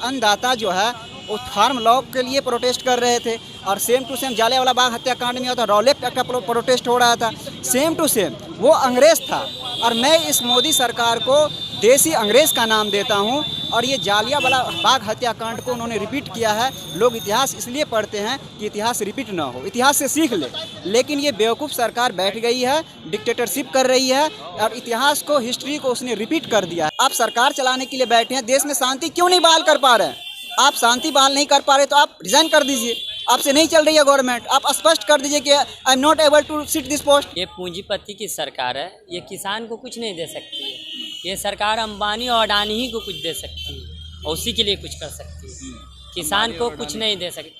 अन्नदाता जो है वो फार्म लॉ के लिए प्रोटेस्ट कर रहे थे और same to same Jallianwala Bagh हत्याकांड में होता रॉलेट एक्ट का प्रोटेस्ट हो रहा था। सेम टू सेम वो अंग्रेज़ था और मैं इस मोदी सरकार को देसी अंग्रेज़ का नाम देता हूं। और ये जालियांवाला बाग हत्याकांड को उन्होंने रिपीट किया है। लोग इतिहास इसलिए पढ़ते हैं कि इतिहास रिपीट ना हो, इतिहास से सीख ले, लेकिन ये बेवकूफ़ सरकार बैठ गई है, डिक्टेटरशिप कर रही है और इतिहास को, हिस्ट्री को उसने रिपीट कर दिया है। आप सरकार चलाने के लिए बैठे हैं, देश में शांति क्यों नहीं बहाल कर पा रहे हैं? आप शांति बहाल नहीं कर पा रहे तो आप रिजाइन कर दीजिए। आपसे नहीं चल रही है गवर्नमेंट, आप स्पष्ट कर दीजिए कि I am not able to sit this post. ये पूंजीपति की सरकार है, ये किसान को कुछ नहीं दे सकती है। ये सरकार अंबानी और अडानी ही को कुछ दे सकती है और उसी के लिए कुछ कर सकती है। किसान को कुछ नहीं दे सकती,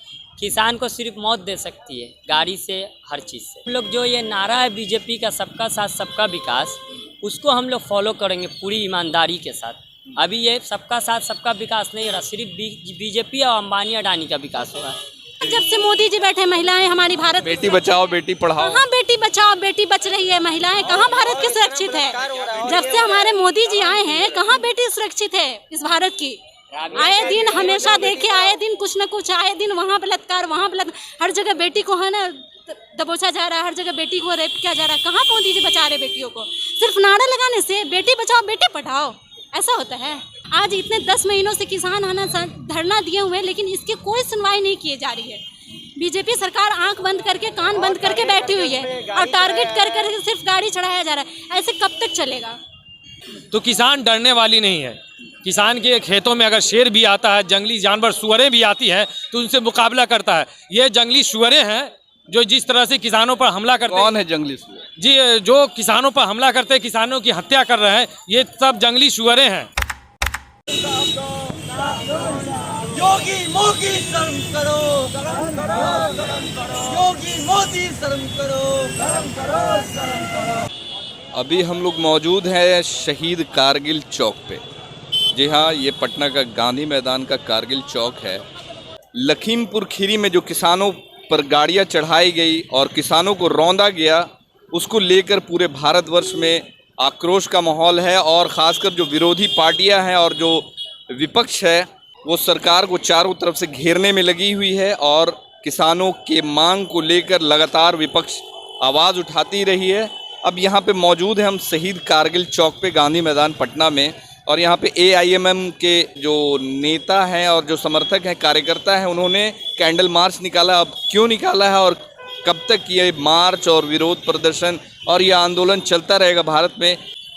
किसान को सिर्फ मौत दे सकती है, गाड़ी से, हर चीज़ से। हम लोग जो ये नारा है बीजेपी का, सबका साथ सबका विकास, उसको हम लोग फॉलो करेंगे पूरी ईमानदारी के साथ। अभी ये सबका साथ सबका विकास नहीं हो रहा, सिर्फ बीजेपी और अंबानी अडानी का विकास हो रहा है। जब से मोदी जी बैठे, महिलाएं हमारी भारत बेटी बचाओ बेटी पढ़ाओ, कहाँ बेटी बचाओ बेटी बच रही है, महिलाएं कहाँ भारत की सुरक्षित है? जब से हमारे मोदी जी आए हैं, कहाँ बेटी सुरक्षित है इस भारत की? आए दिन हमेशा देखे, आए दिन कुछ न कुछ, आए दिन वहाँ बलात्कार, वहाँ बलात्कार, हर जगह बेटी को है ना दबोचा जा रहा है, हर जगह बेटी को रेप किया जा रहा है। कहाँ मोदी जी बचा रहे बेटियों को? सिर्फ नारा लगाने से बेटी बचाओ बेटी पढ़ाओ ऐसा होता है? आज इतने 10 महीनों से किसान है ना धरना दिए हुए हैं, लेकिन इसकी कोई सुनवाई नहीं की जा रही है। बीजेपी सरकार आंख बंद करके, कान बंद करके बैठी हुई है और टारगेट कर कर सिर्फ गाड़ी चढ़ाया जा रहा है। ऐसे कब तक चलेगा? तो किसान डरने वाली नहीं है। किसान के खेतों में अगर शेर भी आता है, जंगली जानवर सुअरें भी आती हैं तो उनसे मुकाबला करता है। ये जंगली सुअरें हैं जो जिस तरह से किसानों पर हमला करते हैं। कौन है जंगली सुअर? जी, जो किसानों पर हमला करते हैं, किसानों की हत्या कर रहे हैं, ये सब जंगली सुअरें हैं। योगी मोदी शर्म करो, योगी मोदी शर्म करो। अभी हम लोग मौजूद हैं शहीद कारगिल चौक पे। जी हाँ, ये पटना का गांधी मैदान का कारगिल चौक है। लखीमपुर खीरी में जो किसानों पर गाड़ियाँ चढ़ाई गई और किसानों को रौंदा गया, उसको लेकर पूरे भारतवर्ष में आक्रोश का माहौल है। और ख़ासकर जो विरोधी पार्टियां हैं और जो विपक्ष है, वो सरकार को चारों तरफ से घेरने में लगी हुई है और किसानों के मांग को लेकर लगातार विपक्ष आवाज़ उठाती रही है। अब यहाँ पे मौजूद हैं हम शहीद कारगिल चौक पे, गांधी मैदान पटना में। और यहाँ पे AIMM के जो नेता हैं और जो समर्थक हैं, कार्यकर्ता हैं, उन्होंने कैंडल मार्च निकाला। अब क्यों निकाला है और कब तक ये मार्च और विरोध प्रदर्शन और ये आंदोलन चलता रहेगा भारत में,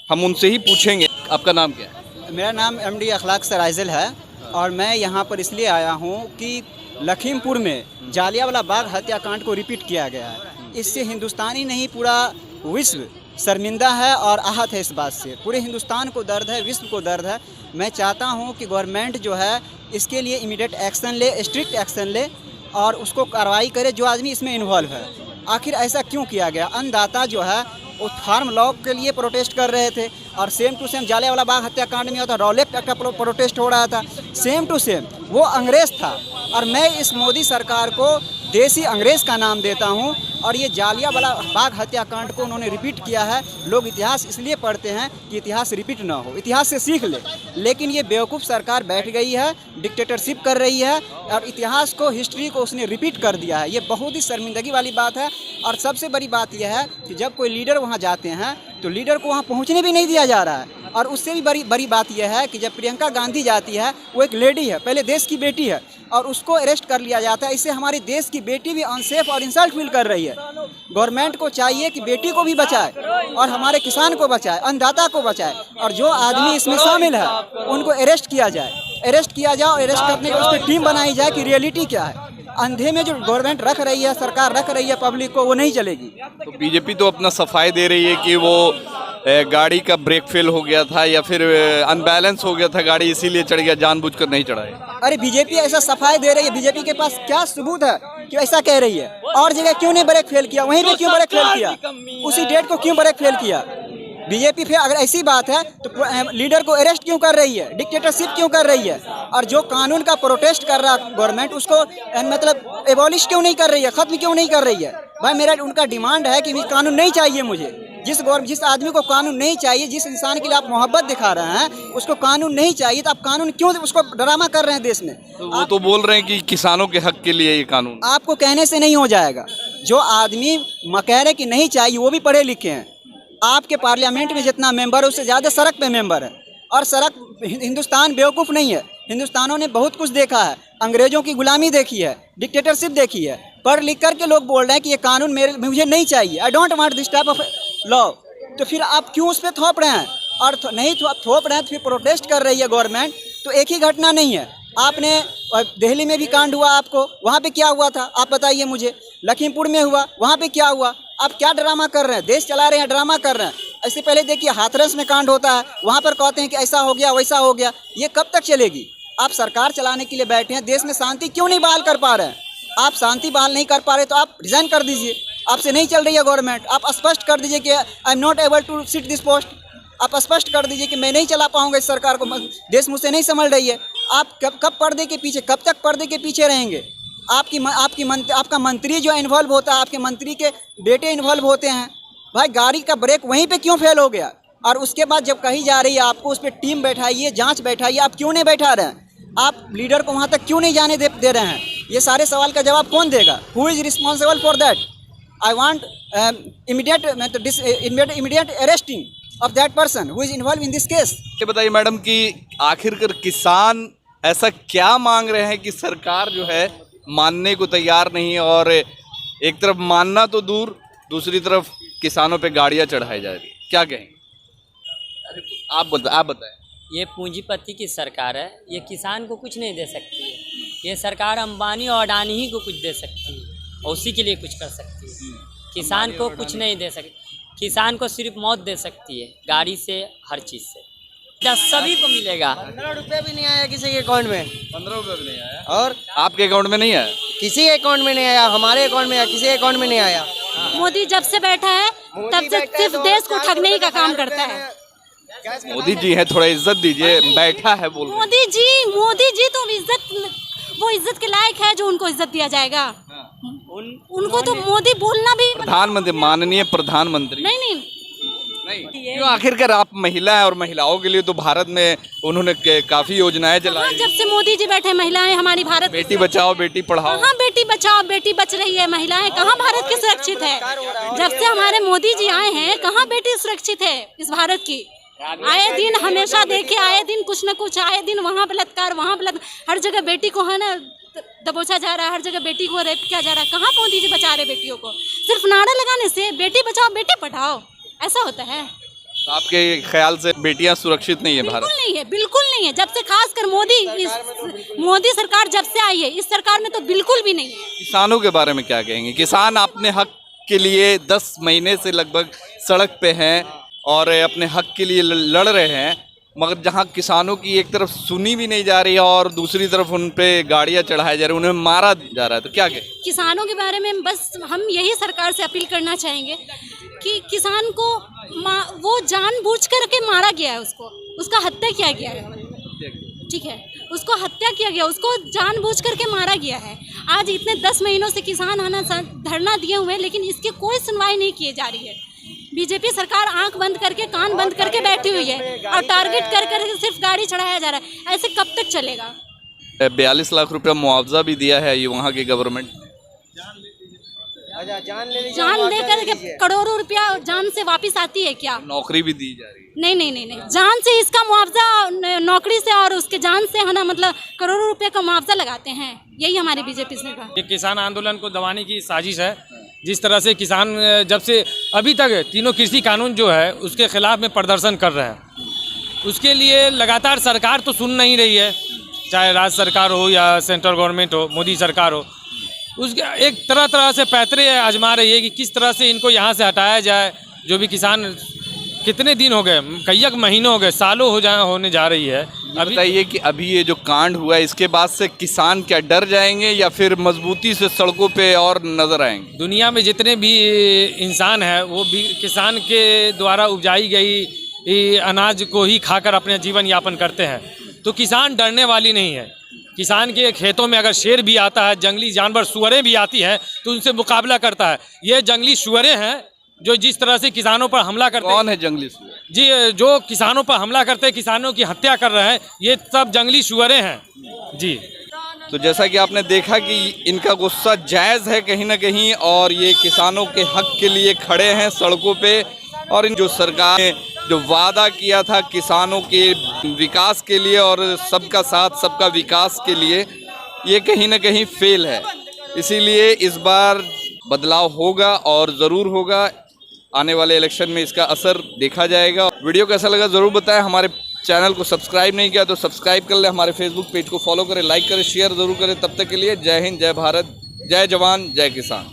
हम उनसे ही पूछेंगे। आपका नाम क्या है? मेरा नाम MD अखलाक सराइजल है और मैं यहाँ पर इसलिए आया हूँ कि लखीमपुर में जालियांवाला बाग हत्याकांड को रिपीट किया गया है। इससे हिंदुस्तान ही नहीं, पूरा विश्व शर्मिंदा है और आहत है इस बात से। पूरे हिंदुस्तान को दर्द है, विश्व को दर्द है। मैं चाहता हूँ कि गवर्नमेंट जो है इसके लिए इमीडिएट एक्शन ले, स्ट्रिक्ट एक्शन ले और उसको कार्रवाई करे जो आदमी इसमें इन्वॉल्व है। आखिर ऐसा क्यों किया गया? अन्नदाता जो है वो फार्म लॉ के लिए प्रोटेस्ट कर रहे थे और same to same Jallianwala Bagh हत्याकांड में होता रॉलेट एक्ट का प्रोटेस्ट हो रहा था। सेम टू सेम वो अंग्रेज़ था और मैं इस मोदी सरकार को देसी अंग्रेज़ का नाम देता हूं। और ये जालियांवाला बाग हत्याकांड को उन्होंने रिपीट किया है। लोग इतिहास इसलिए पढ़ते हैं कि इतिहास रिपीट ना हो, इतिहास से सीख ले, लेकिन ये बेवकूफ़ सरकार बैठ गई है, डिक्टेटरशिप कर रही है और इतिहास को, हिस्ट्री को उसने रिपीट कर दिया है। ये बहुत ही शर्मिंदगी वाली बात है। और सबसे बड़ी बात यह है कि जब कोई लीडर वहाँ जाते हैं तो लीडर को वहाँ पहुँचने भी नहीं दिया जा रहा है। और उससे भी बड़ी बात यह है कि जब प्रियंका गांधी जाती है, वो एक लेडी है, पहले देश की बेटी है, और उसको अरेस्ट कर लिया जाता है। इससे हमारे देश की बेटी भी अनसेफ और इंसल्ट फील कर रही है। गवर्नमेंट को चाहिए कि बेटी को भी बचाए और हमारे किसान को बचाए, अन्नदाता को बचाए, और जो आदमी इसमें शामिल है उनको अरेस्ट किया जाए, अरेस्ट किया जाए और अरेस्ट करने की उसकी टीम बनाई जाए कि रियलिटी क्या है। अंधे में जो गवर्नमेंट रख रही है, सरकार रख रही है पब्लिक को, वो नहीं चलेगी। तो बीजेपी तो अपना सफाई दे रही है कि वो गाड़ी का ब्रेक फेल हो गया था या फिर अनबैलेंस हो गया था गाड़ी, इसीलिए चढ़ गया, जानबूझकर नहीं चढ़ाए। अरे बीजेपी ऐसा सफाई दे रही है, बीजेपी के पास क्या सबूत है कि ऐसा कह रही है? और जगह क्यों नहीं ब्रेक फेल किया? वहीं पे क्यों ब्रेक फेल किया? उसी डेट को क्यों ब्रेक फेल किया? बीजेपी फिर अगर ऐसी बात है तो लीडर को अरेस्ट क्यों कर रही है, डिक्टेटरशिप क्यों कर रही है? और जो कानून का प्रोटेस्ट कर रहा गवर्नमेंट, उसको मतलब एबॉलिश क्यों नहीं कर रही है, खत्म क्यों नहीं कर रही है? भाई मेरा उनका डिमांड है कि कानून नहीं चाहिए मुझे, जिस आदमी को कानून नहीं चाहिए, जिस इंसान के लिए आप मोहब्बत दिखा रहे हैं, उसको कानून नहीं चाहिए, तो आप कानून क्यों उसको ड्रामा कर रहे हैं देश में? तो वो तो बोल रहे हैं कि किसानों के हक के लिए ये कानून। आपको कहने से नहीं हो जाएगा। जो आदमी कह रहे कि नहीं चाहिए वो भी पढ़े लिखे हैं। आपके पार्लियामेंट में जितना मेंबर है उससे ज़्यादा सड़क पे मेंबर है। और सड़क, हिंदुस्तान बेवकूफ़ नहीं है। हिंदुस्तानों ने बहुत कुछ देखा है, अंग्रेजों की गुलामी देखी है, डिक्टेटरशिप देखी है। पढ़ लिख करके लोग बोल रहे हैं कि ये कानून मुझे नहीं चाहिए, I don't want this type of law. तो फिर आप क्यों उस पर थोप रहे हैं? और नहीं थोप रहे हैं तो फिर प्रोटेस्ट कर रही है गवर्नमेंट। तो एक ही घटना नहीं है। आपने दिल्ली में भी कांड हुआ, आपको वहाँ पे क्या हुआ था आप बताइए मुझे? लखीमपुर में हुआ, वहाँ पे क्या हुआ? आप क्या ड्रामा कर रहे हैं? देश चला रहे हैं, ड्रामा कर रहे हैं। इससे पहले देखिए हाथरस में कांड होता है, वहाँ पर कहते हैं कि ऐसा हो गया वैसा हो गया। ये कब तक चलेगी? आप सरकार चलाने के लिए बैठे हैं, देश में शांति क्यों नहीं बहाल कर पा रहे हैं? आप शांति बहाल नहीं कर पा रहे तो आप रिजाइन कर दीजिए। आपसे नहीं चल रही है गवर्नमेंट, आप स्पष्ट कर दीजिए कि I am not able to sit this post. आप स्पष्ट कर दीजिए कि मैं नहीं चला पाऊंगा इस सरकार को, देश मुझसे नहीं संभल रही है। आप कब पर्दे के पीछे, कब तक पर्दे के पीछे रहेंगे? आपका मंत्री जो इन्वॉल्व होता है, आपके मंत्री के बेटे इन्वॉल्व होते हैं। भाई गाड़ी का ब्रेक वहीं पे क्यों फेल हो गया? और उसके बाद जब कही जा रही है आपको उस पर टीम बैठाइए, जांच बैठाइए, आप क्यों नहीं बैठा रहे हैं? आप लीडर को वहाँ तक क्यों नहीं जाने दे रहे हैं? ये सारे सवाल का जवाब कौन देगा? Who is responsible for that? I want immediate arresting of that person who is involve in this case. ये बताइए मैडम कि आखिरकार किसान ऐसा क्या मांग रहे हैं कि सरकार जो है मानने को तैयार नहीं है, और एक तरफ मानना तो दूर, दूसरी तरफ किसानों पे गाड़ियां चढ़ाई जा रही है, क्या कहेंगे? आप बताएं। ये पूंजीपति की सरकार है, ये किसान को कुछ नहीं दे सकती है। ये सरकार अंबानी और अडानी ही को कुछ दे सकती है और उसी के लिए कुछ कर सकती है। किसान को कुछ नहीं दे सकती। किसान को सिर्फ मौत दे सकती है, गाड़ी से, हर चीज़ से। सभी को मिलेगा। 15 रुपये भी नहीं आया किसी के अकाउंट में। 15 रुपये भी नहीं आया? और आपके अकाउंट में नहीं आया? किसी के अकाउंट में नहीं आया, हमारे अकाउंट में आया, किसी के अकाउंट में नहीं आया। मोदी जब से बैठा है तब से सिर्फ देश को ठगने ही का काम करता है। मोदी जी है, थोड़ा इज्जत दीजिए, बैठा है बोल रहे हैं। मोदी जी तो वो इज्जत के लायक है जो उनको इज्जत दिया जाएगा। उनको तो मोदी बोलना भी प्रधानमंत्री, माननीय प्रधानमंत्री। नहीं। क्यों? आखिरकार आप महिला है और महिलाओं के लिए तो भारत में उन्होंने काफी योजनाएं चलाई। जब से मोदी जी बैठे महिलाएं हमारी भारत, बेटी बचाओ बेटी पढ़ाओ। कहाँ बेटी बचाओ बेटी बच रही है? महिलाएं कहाँ भारत की सुरक्षित है? जब से हमारे मोदी जी आए हैं कहाँ बेटी सुरक्षित है इस भारत की? आए दिन हमेशा देखे, आए दिन कुछ न कुछ, आए दिन वहाँ बलात्कार, वहाँ बलात्कार, हर जगह बेटी को है ना दबोचा जा रहा है, हर जगह बेटी को रेप किया जा रहा है। कहाँ मोदी जी बचा रहे बेटियों को? सिर्फ नारा लगाने से बेटी बचाओ बेटी पढ़ाओ ऐसा होता है? तो आपके ख्याल से बेटियां सुरक्षित नहीं है भारत? बिल्कुल नहीं है। जब से खासकर मोदी सरकार जब से आई है, इस सरकार में तो बिल्कुल भी नहीं है। किसानों के बारे में क्या कहेंगे? किसान अपने हक के लिए 10 महीने से लगभग सड़क पे हैं और अपने हक के लिए लड़ रहे हैं, मगर जहां किसानों की एक तरफ सुनी भी नहीं जा रही है और दूसरी तरफ उन पे गाड़ियां चढ़ाई जा रही है, उन्हें मारा जा रहा है, तो क्या कहें? किसानों के बारे में बस हम यही सरकार से अपील करना चाहेंगे कि किसान को वो जानबूझ करके मारा गया है, उसका हत्या किया गया है, ठीक है, उसको हत्या किया गया, उसको जानबूझ करके मारा गया है। आज इतने 10 महीनों से किसान है ना धरना दिए हुए हैं, लेकिन इसकी कोई सुनवाई नहीं की जा रही है। बीजेपी सरकार आंख बंद करके, कान बंद करके बैठी हुई है और टारगेट कर सिर्फ गाड़ी चढ़ाया जा रहा है। ऐसे कब तक चलेगा? 42 लाख रुपया मुआवजा भी दिया है ये वहाँ की गवर्नमेंट। जान लेकर के करोड़ों रुपया जान से वापस आती है क्या? नौकरी भी दी जा रही है। नहीं, जान से इसका मुआवजा, नौकरी से और उसके जान से है ना, मतलब करोड़ों रुपए का मुआवजा लगाते हैं। यही हमारी बीजेपी सरकार। ये किसान आंदोलन को दबाने की साजिश है। जिस तरह से किसान जब से अभी तक तीनों कृषि कानून जो है उसके खिलाफ में प्रदर्शन कर रहे हैं, उसके लिए लगातार सरकार तो सुन नहीं रही है, चाहे राज्य सरकार हो या सेंट्रल गवर्नमेंट हो, मोदी सरकार हो, उसके एक तरह से पैतरे आजमा रही है कि किस तरह से इनको यहाँ से हटाया जाए। जो भी किसान, कितने दिन हो गए, कई महीनों हो गए, सालों होने जा रही है। अभी बताइए कि अभी ये जो कांड हुआ है इसके बाद से किसान क्या डर जाएंगे या फिर मजबूती से सड़कों पे और नजर आएंगे? दुनिया में जितने भी इंसान हैं वो भी किसान के द्वारा उपजाई गई अनाज को ही खाकर अपने जीवन यापन करते हैं। तो किसान डरने वाली नहीं है। किसान के खेतों में अगर शेर भी आता है, जंगली जानवर सुअरें भी आती हैं, तो उनसे मुकाबला करता है। ये जंगली सुअरें हैं जो जिस तरह से किसानों पर हमला करते कौन है जंगली सुअर? जी, जो किसानों पर हमला करते हैं, किसानों की हत्या कर रहे हैं, ये सब जंगली सुअरें हैं जी। तो जैसा कि आपने देखा कि इनका गुस्सा जायज़ है कहीं ना कहीं, और ये किसानों के हक के लिए खड़े हैं सड़कों पे। और इन जो सरकार ने जो वादा किया था किसानों के विकास के लिए और सबका साथ सबका विकास के लिए, ये कहीं ना कहीं फेल है। इसीलिए इस बार बदलाव होगा और ज़रूर होगा। आने वाले इलेक्शन में इसका असर देखा जाएगा। वीडियो कैसा लगा ज़रूर बताएं। हमारे चैनल को सब्सक्राइब नहीं किया तो सब्सक्राइब कर लें, हमारे फेसबुक पेज को फॉलो करें, लाइक करें, शेयर ज़रूर करें। तब तक के लिए जय हिंद, जय भारत, जय जवान, जय किसान।